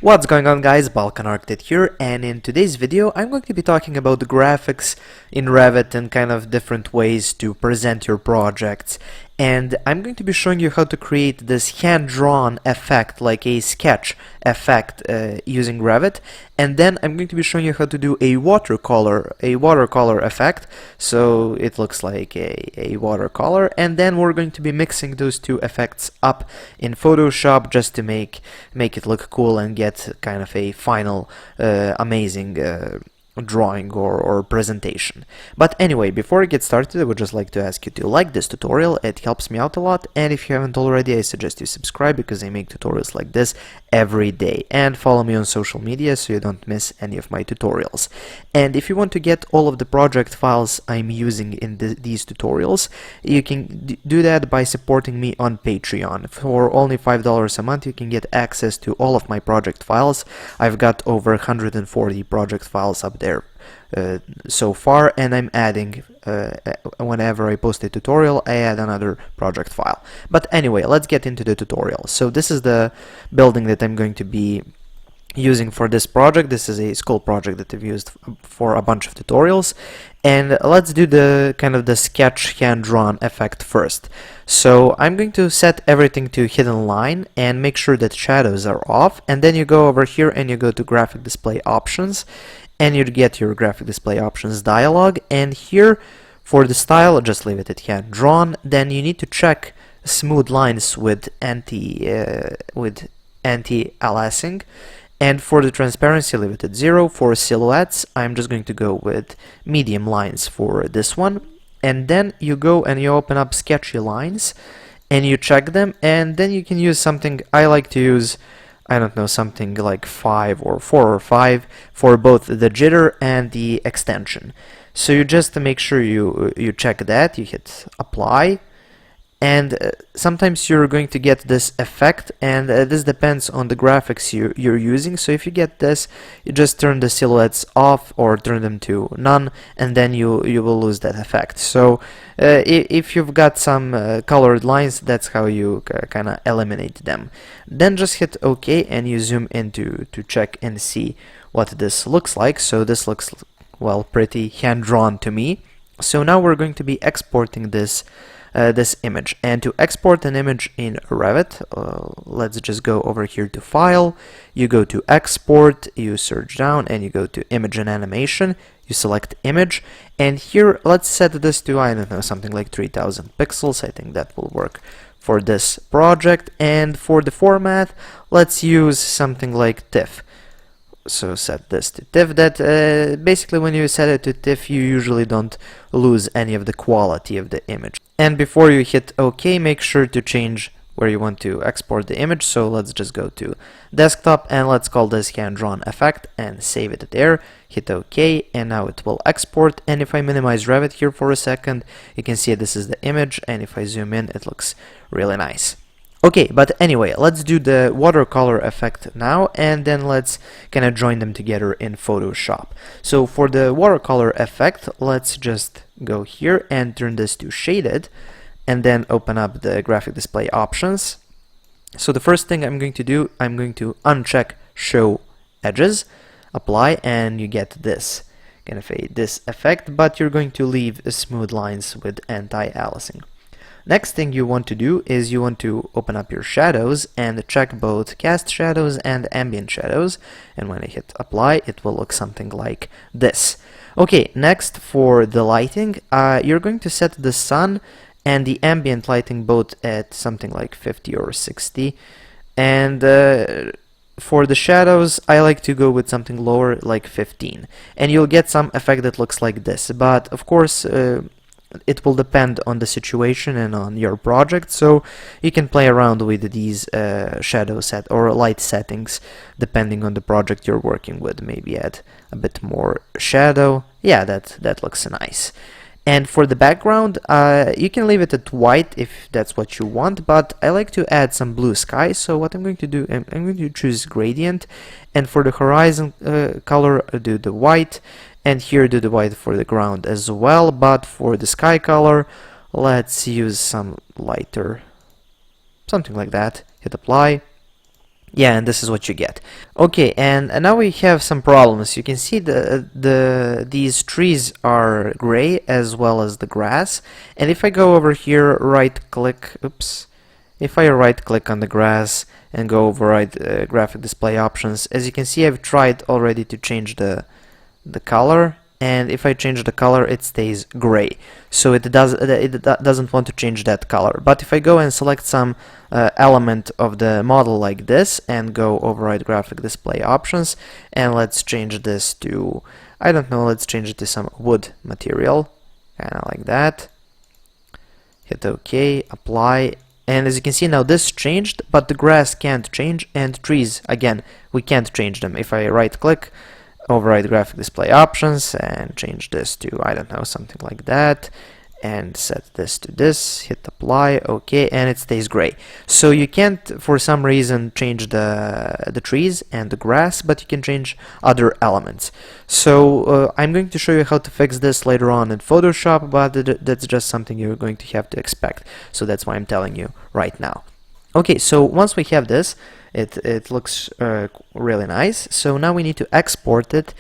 What's going on, guys? Balkan Architect here, and in today's video I'm going to be talking about the graphics in Revit and kind of different ways to present your projects. And I'm going to be showing you how to create this hand-drawn effect, like a sketch effect using Revit. And then I'm going to be showing you how to do a watercolor effect, so it looks like a watercolor. And then we're going to be mixing those two effects up in Photoshop just to make it look cool and get kind of a final amazing drawing or presentation. But anyway, before I get started, I would just like to ask you to like this tutorial. It helps me out a lot, and if you haven't already, I suggest you subscribe because I make tutorials like this every day, and follow me on social media so you don't miss any of my tutorials. And if you want to get all of the project files I'm using in these tutorials, you can do that by supporting me on Patreon. For only $5 a month you can get access to all of my project files. I've got over 140 project files up there so far, and I'm adding whenever I post a tutorial, I add another project file. But anyway, let's get into the tutorial. So this is the building that I'm going to be using for this project. This is a school project that I've used for a bunch of tutorials, and let's do the kind of the sketch hand-drawn effect first. So I'm going to set everything to hidden line and make sure that shadows are off, and then you go over here and you go to graphic display options, and you get your graphic display options dialog. And here for the style, just leave it at hand drawn. Then you need to check smooth lines with anti-aliasing, and for the transparency, leave it at 0. For silhouettes, I'm just going to go with medium lines for this one. And then you go and you open up sketchy lines and you check them, and then you can use something. I like to use, I don't know, something like 5 or 4 or 5 for both the jitter and the extension. So you just make sure you check that, you hit apply, and sometimes you're going to get this effect, and this depends on the graphics you're using. So if you get this, you just turn the silhouettes off or turn them to none, and then you will lose that effect. So if you've got some colored lines, that's how you kind of eliminate them. Then just hit OK and you zoom in to check and see what this looks like. So this looks, well, pretty hand-drawn to me. So now we're going to be exporting this image. And to export an image in Revit, let's just go over here to File, you go to Export, you search down and you go to Image and Animation, you select Image, and here let's set this to, I don't know, something like 3000 pixels. I think that will work for this project. And for the format, let's use something like TIFF. So set this to TIFF. That basically when you set it to TIFF, you usually don't lose any of the quality of the image. And before you hit OK, make sure to change where you want to export the image. So let's just go to desktop and let's call this hand-drawn effect and save it there. Hit OK, and now it will export. And if I minimize Revit here for a second, you can see this is the image, and if I zoom in, it looks really nice. Okay, but anyway, let's do the watercolor effect now, and then let's kind of join them together in Photoshop. So for the watercolor effect, let's just go here and turn this to shaded, and then open up the graphic display options. So the first thing I'm going to do, I'm going to uncheck show edges, apply, and you get this kind of this effect, but you're going to leave smooth lines with anti-aliasing. Next thing you want to do is you want to open up your shadows and check both cast shadows and ambient shadows, and when I hit apply, it will look something like this. Okay, next for the lighting, you're going to set the sun and the ambient lighting both at something like 50 or 60, and for the shadows, I like to go with something lower, like 15, and you'll get some effect that looks like this. But of course, it will depend on the situation and on your project, so you can play around with these shadow set or light settings depending on the project you're working with. Maybe add a bit more shadow. Yeah, that looks nice. And for the background, you can leave it at white if that's what you want, but I like to add some blue sky. So what I'm going to do, I'm going to choose gradient, and for the horizon color, do the white, and here do the white for the ground as well. But for the sky color, let's use some lighter, something like that. Hit apply, Yeah, and this is what you get. Okay, and now we have some problems. You can see these trees are gray as well as the grass. And if I go over here, right click, oops, if I right click on the grass and go override graphic display options, as you can see, I've tried already to change the color, and if I change the color, it stays gray. So it doesn't want to change that color. But if I go and select some element of the model like this and go override graphic display options, and let's change this to, I don't know, let's change it to some wood material, kind of like that. Hit OK, apply, and as you can see now this changed, but the grass can't change, and trees, again, we can't change them. If I right click, override graphic display options and change this to, I don't know, something like that, and set this to this, hit apply, OK, and it stays gray. So you can't for some reason change the trees and the grass, but you can change other elements. So I'm going to show you how to fix this later on in Photoshop, but that's just something you're going to have to expect, so that's why I'm telling you right now. Okay, so once we have this, it looks really nice. So now we need to export it,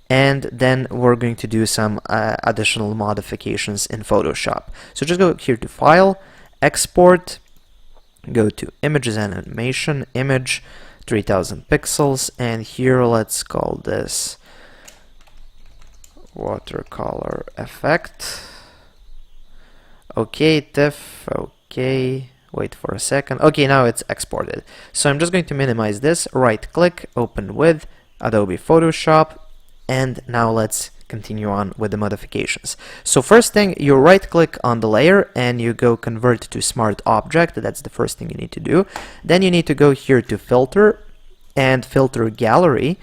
and then we're going to do some additional modifications in Photoshop. So just go here to File, Export, go to Images and Animation, Image, 3000 pixels, and here let's call this Watercolor Effect. Okay, TIFF, okay. Wait for a second. Okay, now it's exported. So I'm just going to minimize this, right click, open with Adobe Photoshop, and now let's continue on with the modifications. So first thing, you right click on the layer and you go convert to smart object. That's the first thing you need to do. Then you need to go here to filter and filter gallery.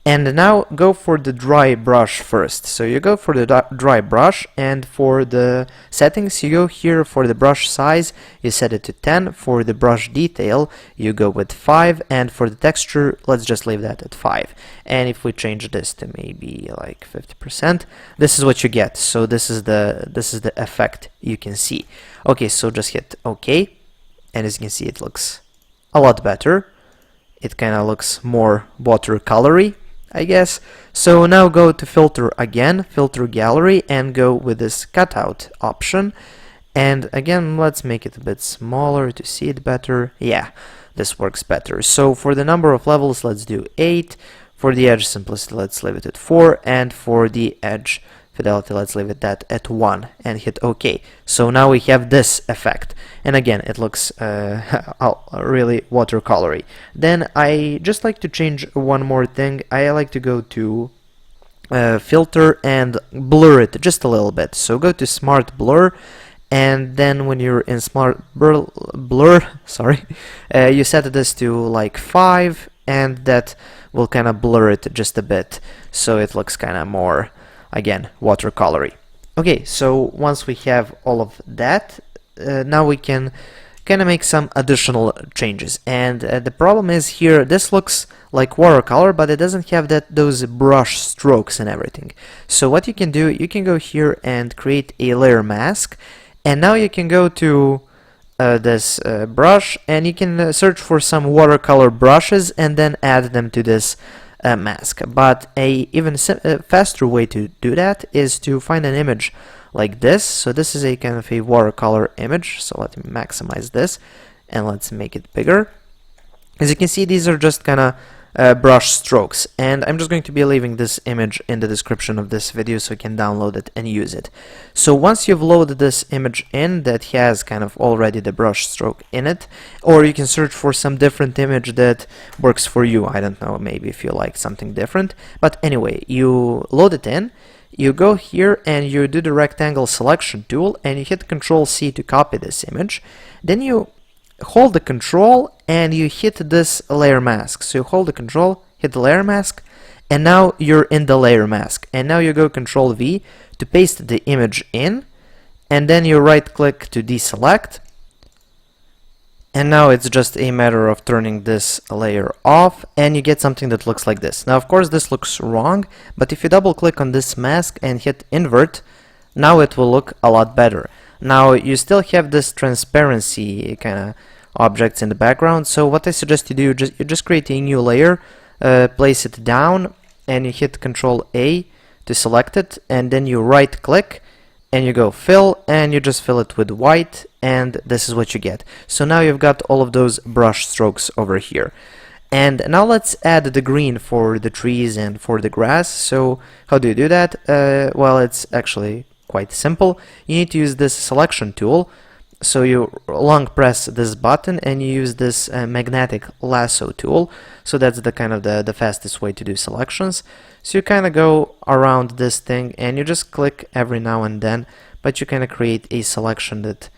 And now go for the dry brush first. So you go for the dry brush, and for the settings you go here for the brush size, you set it to 10. For the brush detail you go with 5, and for the texture let's just leave that at 5. And if we change this to maybe like 50%, this is what you get. So this is the effect you can see. Okay, so just hit OK, and as you can see it looks a lot better. It kind of looks more watercolory, I guess. So now go to filter again, filter gallery, and go with this cutout option. And again, let's make it a bit smaller to see it better. Yeah, this works better. So for the number of levels, let's do 8. For the edge simplicity, let's leave it at 4. And for the edge fidelity, let's leave it at 1, and hit OK. So now we have this effect, and again it looks really watercolory. Then I just like to change one more thing. I like to go to filter and blur it just a little bit. So go to smart blur, and then when you're in smart blur, sorry, you set this to like 5, and that will kind of blur it just a bit, so it looks kind of more, again, watercolory. Okay, so once we have all of that, now we can kind of make some additional changes. And the problem is here, this looks like watercolor, but it doesn't have those brush strokes and everything. So what you can do, you can go here and create a layer mask, and now you can go to this brush, and you can search for some watercolor brushes and then add them to this mask. But a even faster way to do that is to find an image like this. So this is a kind of a watercolor image, so let me maximize this and let's make it bigger. As you can see, these are just kind of brush strokes, and I'm just going to be leaving this image in the description of this video so you can download it and use it. So once you've loaded this image in that has kind of already the brush stroke in it, or you can search for some different image that works for you. I don't know, maybe if you like something different, but anyway, you load it in, you go here and you do the rectangle selection tool, and you hit Ctrl+C to copy this image. Then you hold the Control and you hit this layer mask. So you hold the Control, hit the layer mask, and now you're in the layer mask. And now you go Ctrl+V to paste the image in, and then you right click to deselect. And now it's just a matter of turning this layer off, and you get something that looks like this. Now of course this looks wrong, but if you double click on this mask and hit invert, now it will look a lot better. Now you still have this transparency kind of objects in the background. So what I suggest you do, you just create a new layer, place it down, and you hit Control A to select it, and then you right click and you go fill, and you just fill it with white, and this is what you get. So now you've got all of those brush strokes over here. And now let's add the green for the trees and for the grass. So how do you do that? Well, it's actually quite simple. You need to use this selection tool. So you long press this button and you use this magnetic lasso tool. So that's the kind of the fastest way to do selections. So you kind of go around this thing and you just click every now and then, but you kind of create a selection that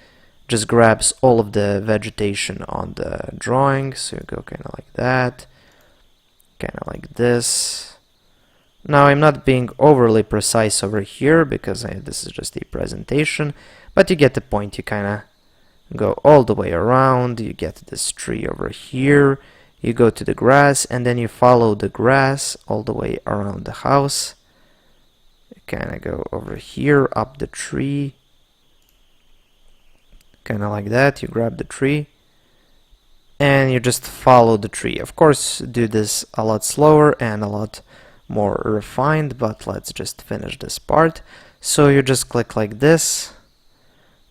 just grabs all of the vegetation on the drawing. So you go kind of like that, kind of like this. Now I'm not being overly precise over here because this is just a presentation, but you get the point. You kind of go all the way around, you get this tree over here, you go to the grass, and then you follow the grass all the way around the house. You kind of go over here, up the tree, kind of like that. You grab the tree and you just follow the tree. Of course, do this a lot slower and a lot more refined, but let's just finish this part. So you just click like this,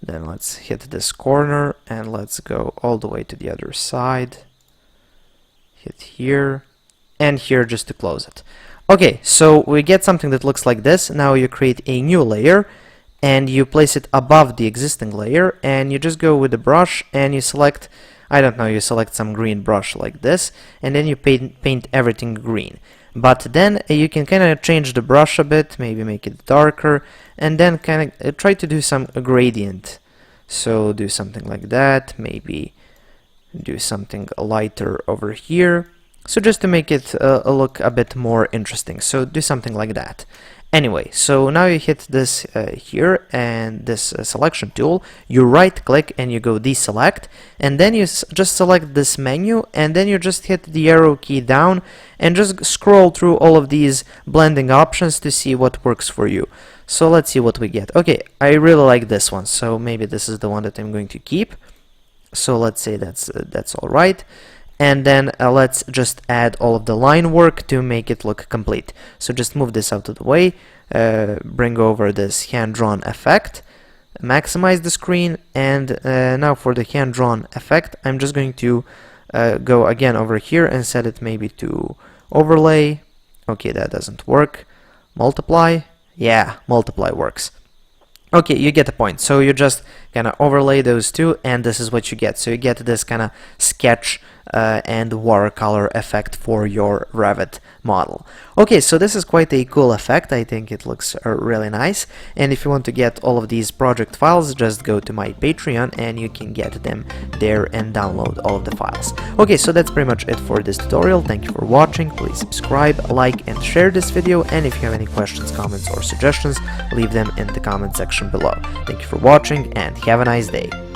then let's hit this corner and let's go all the way to the other side, hit here and here just to close it. Okay, so we get something that looks like this. Now you create a new layer and you place it above the existing layer, and you just go with the brush and you select, I don't know, you select some green brush like this, and then you paint everything green. But then you can kind of change the brush a bit, maybe make it darker, and then kind of try to do some gradient. So do something like that, maybe do something lighter over here. So just to make it look a bit more interesting. So do something like that. Anyway, so now you hit this here and this selection tool, you right click and you go deselect, and then you just select this menu, and then you just hit the arrow key down and just scroll through all of these blending options to see what works for you. So let's see what we get. Okay, I really like this one, so maybe this is the one that I'm going to keep. So let's say that's all right. And then let's just add all of the line work to make it look complete. So just move this out of the way, bring over this hand-drawn effect, maximize the screen, and now for the hand-drawn effect, I'm just going to go again over here and set it maybe to overlay. Okay, that doesn't work. Multiply. Yeah, multiply works. Okay, you get the point. So you just kind of overlay those two, and this is what you get. So you get this kind of sketch and watercolor effect for your Revit model. Okay, so this is quite a cool effect. I think it looks really nice. And if you want to get all of these project files, just go to my Patreon and you can get them there and download all of the files. Okay, so that's pretty much it for this tutorial. Thank you for watching. Please subscribe, like, and share this video. And if you have any questions, comments, or suggestions, leave them in the comment section below. Thank you for watching and have a nice day.